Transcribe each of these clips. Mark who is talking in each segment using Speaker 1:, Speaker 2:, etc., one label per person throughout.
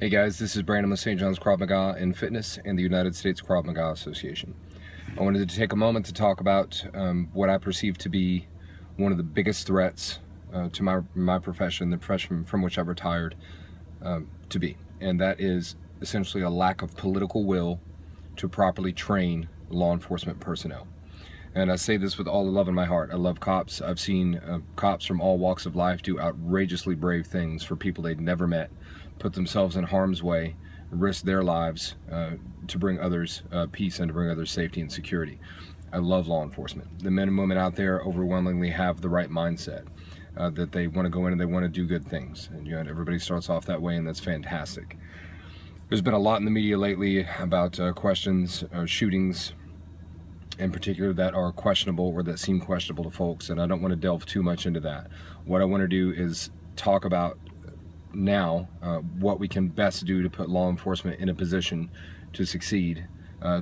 Speaker 1: Hey guys, this is Brandon with St. John's Krav Maga in Fitness and the United States Krav Maga Association. I wanted to take a moment to talk about what I perceive to be one of the biggest threats to my profession, the profession from which I've retired, to be. And that is essentially a lack of political will to properly train law enforcement personnel. And I say this with all the love in my heart. I love cops. I've seen cops from all walks of life do outrageously brave things for people they'd never met, put themselves in harm's way, risk their lives to bring others peace and to bring others safety and security. I love law enforcement. The men and women out there overwhelmingly have the right mindset, that they want to go in and they want to do good things. And everybody starts off that way, and that's fantastic. There's been a lot in the media lately about questions, shootings, in particular, that are questionable or that seem questionable to folks, and I don't want to delve too much into that. What I want to do is talk about now what we can best do to put law enforcement in a position to succeed,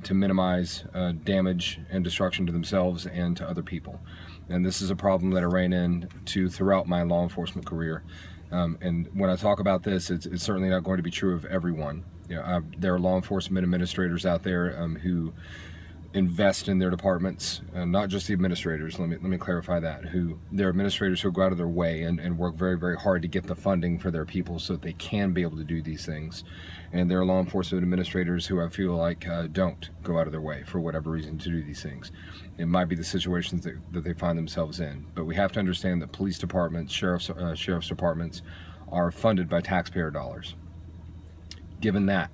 Speaker 1: to minimize damage and destruction to themselves and to other people. And this is a problem that I ran into throughout my law enforcement career. And when I talk about this, it's certainly not going to be true of everyone. There are law enforcement administrators out there who invest in their departments, not just the administrators, let me clarify that, they're administrators who go out of their way and work very, very hard to get the funding for their people so that they can be able to do these things. And there are law enforcement administrators who I feel like don't go out of their way for whatever reason to do these things. It might be the situations that they find themselves in, but we have to understand that police departments, sheriff's departments are funded by taxpayer dollars. Given that,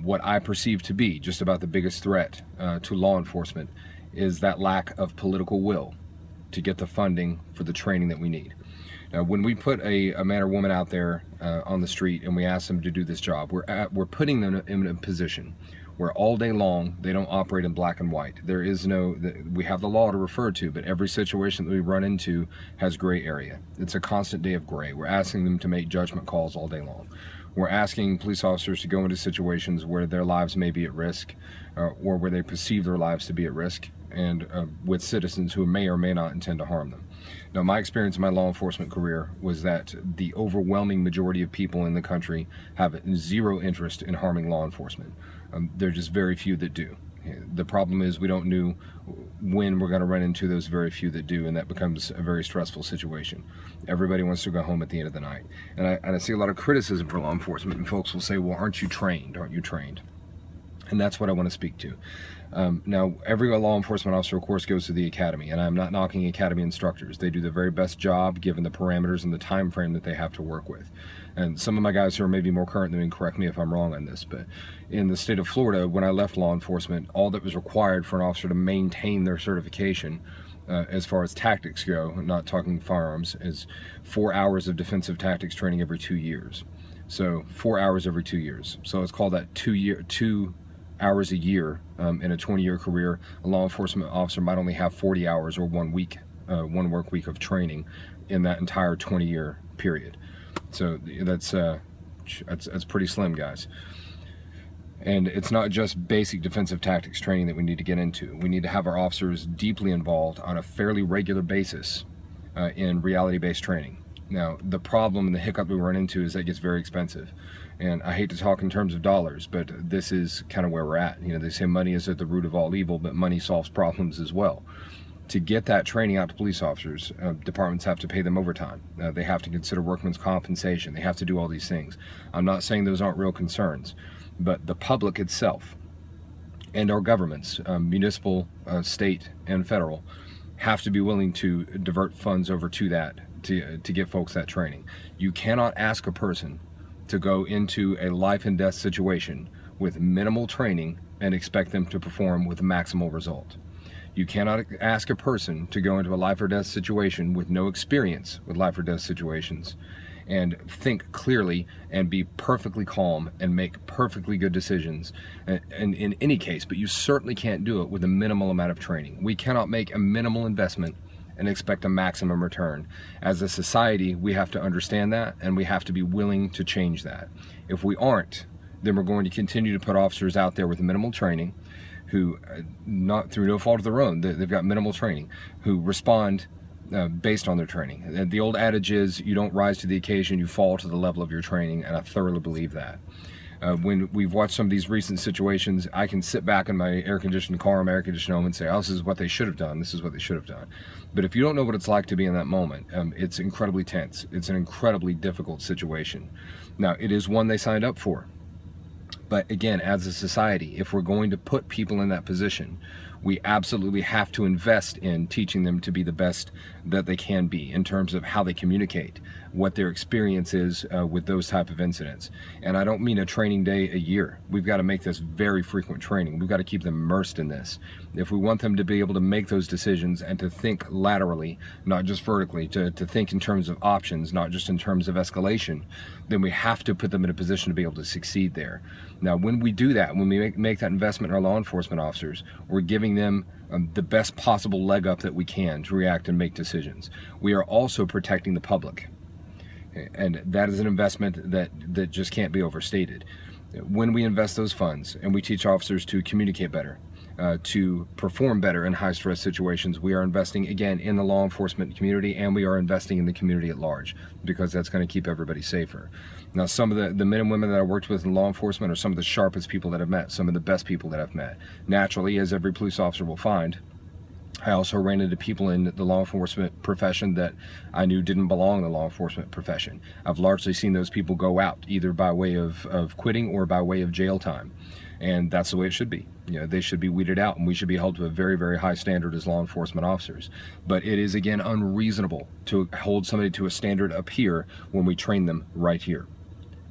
Speaker 1: what I perceive to be just about the biggest threat to law enforcement is that lack of political will to get the funding for the training that we need. Now, when we put a man or woman out there on the street and we ask them to do this job, we're putting them in a position where all day long they don't operate in black and white. There is we have the law to refer to, but every situation that we run into has gray area. It's a constant day of gray. We're asking them to make judgment calls all day long. We're asking police officers to go into situations where their lives may be at risk, or where they perceive their lives to be at risk, and with citizens who may or may not intend to harm them. Now, my experience in my law enforcement career was that the overwhelming majority of people in the country have zero interest in harming law enforcement. There are just very few that do. The problem is we don't know when we're going to run into those very few that do, and that becomes a very stressful situation. Everybody wants to go home at the end of the night. And I see a lot of criticism for law enforcement, and folks will say, well, aren't you trained? Aren't you trained? And that's what I want to speak to. Now, every law enforcement officer, of course, goes to the academy, and I'm not knocking academy instructors. They do the very best job given the parameters and the time frame that they have to work with. And some of my guys who are maybe more current than me, correct me if I'm wrong on this, but in the state of Florida, when I left law enforcement, all that was required for an officer to maintain their certification, as far as tactics go, not talking firearms, is 4 hours of defensive tactics training every 2 years. So 4 hours every 2 years. So it's called that 2 hours a year. In a 20-year career, a law enforcement officer might only have 40 hours or 1 work week of training in that entire 20-year period. So that's pretty slim, guys. And it's not just basic defensive tactics training that we need to get into. We need to have our officers deeply involved on a fairly regular basis in reality-based training. Now, the problem and the hiccup we run into is that it gets very expensive. And I hate to talk in terms of dollars, but this is kind of where we're at. They say money is at the root of all evil, but money solves problems as well. To get that training out to police officers, departments have to pay them overtime. They have to consider workman's compensation. They have to do all these things. I'm not saying those aren't real concerns, but the public itself and our governments, municipal, state, and federal, have to be willing to divert funds over to that to get folks that training. You cannot ask a person to go into a life and death situation with minimal training and expect them to perform with maximal result. You cannot ask a person to go into a life or death situation with no experience with life or death situations and think clearly and be perfectly calm and make perfectly good decisions and in any case, but you certainly can't do it with a minimal amount of training. We cannot make a minimal investment and expect a maximum return. As a society, we have to understand that, and we have to be willing to change that. If we aren't, then we're going to continue to put officers out there with minimal training who, not through no fault of their own, they've got minimal training, who respond based on their training. The old adage is, you don't rise to the occasion, you fall to the level of your training, and I thoroughly believe that. When we've watched some of these recent situations, I can sit back in my air-conditioned car, my air-conditioned home, and say, oh, this is what they should have done, this is what they should have done. But if you don't know what it's like to be in that moment, it's incredibly tense. It's an incredibly difficult situation. Now, it is one they signed up for. But again, as a society, if we're going to put people in that position, we absolutely have to invest in teaching them to be the best that they can be in terms of how they communicate, what their experience is with those type of incidents. And I don't mean a training day a year. We've got to make this very frequent training. We've got to keep them immersed in this. If we want them to be able to make those decisions and to think laterally, not just vertically, to think in terms of options, not just in terms of escalation, then we have to put them in a position to be able to succeed there. Now, when we do that, when we make that investment in our law enforcement officers, we're giving them the best possible leg up that we can to react and make decisions. We are also protecting the public. And that is an investment that just can't be overstated. When we invest those funds and we teach officers to communicate better, to perform better in high stress situations, we are investing again in the law enforcement community, and we are investing in the community at large, because that's going to keep everybody safer. Now, some of the men and women that I worked with in law enforcement are some of the sharpest people that I've met, some of the best people that I've met. Naturally, as every police officer will find, I also ran into people in the law enforcement profession that I knew didn't belong in the law enforcement profession. I've largely seen those people go out, either by way of quitting or by way of jail time. And that's the way it should be. You know, they should be weeded out, and we should be held to a very, very high standard as law enforcement officers. But it is, again, unreasonable to hold somebody to a standard up here when we train them right here.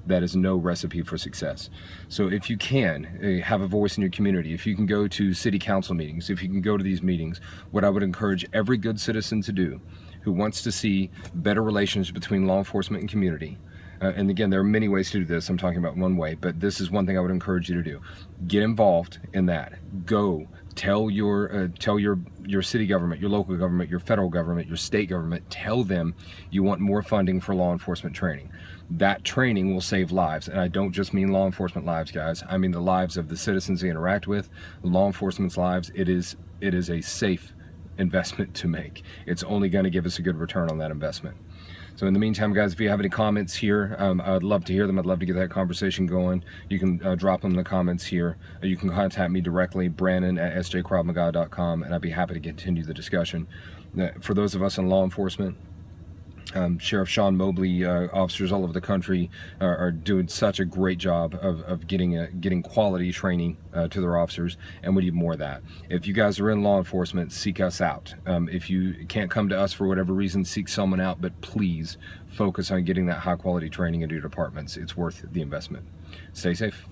Speaker 1: That is no recipe for success. So if you can have a voice in your community, if you can go to city council meetings, if you can go to these meetings, what I would encourage every good citizen to do who wants to see better relations between law enforcement and community, and again, there are many ways to do this. I'm talking about one way, but this is one thing I would encourage you to do. Get involved in that. Go tell your city government, your local government, your federal government, your state government. Tell them you want more funding for law enforcement training. That training will save lives, and I don't just mean law enforcement lives, guys. I mean the lives of the citizens they interact with, law enforcement's lives. It is a safe investment to make. It's only going to give us a good return on that investment. So in the meantime, guys, if you have any comments here, I'd love to hear them. I'd love to get that conversation going. You can drop them in the comments here. You can contact me directly, Brannon@sjkravmaga.com, and I'd be happy to continue the discussion. For those of us in law enforcement, Sheriff Sean Mobley, officers all over the country are doing such a great job of getting quality training to their officers, and we need more of that. If you guys are in law enforcement, seek us out. If you can't come to us for whatever reason, seek someone out, but please focus on getting that high quality training into your departments. It's worth the investment. Stay safe.